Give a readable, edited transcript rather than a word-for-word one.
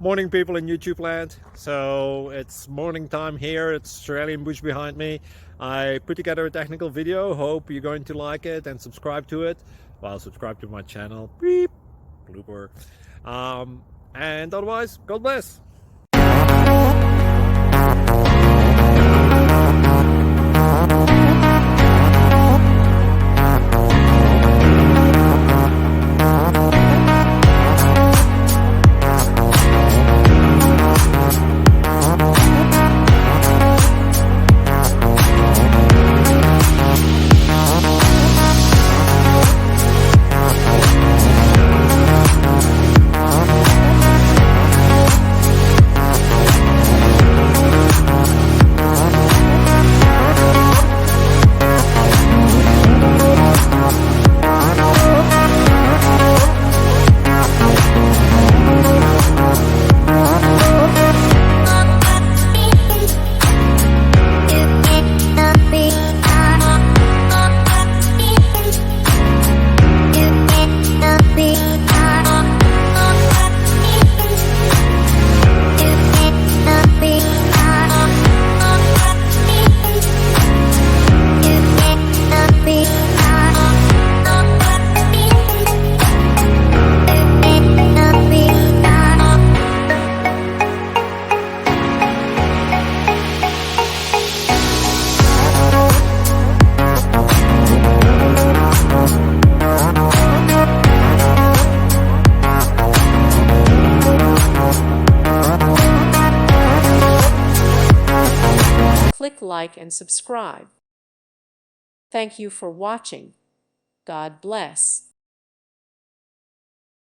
Morning people in YouTube land. So it's morning time here. It's Australian bush behind me. I put together a technical video. Hope you're going to like it and subscribe to it. Well, subscribe to my channel. Beep. Blooper. And otherwise, God bless. Click like and subscribe. Thank you for watching. God bless.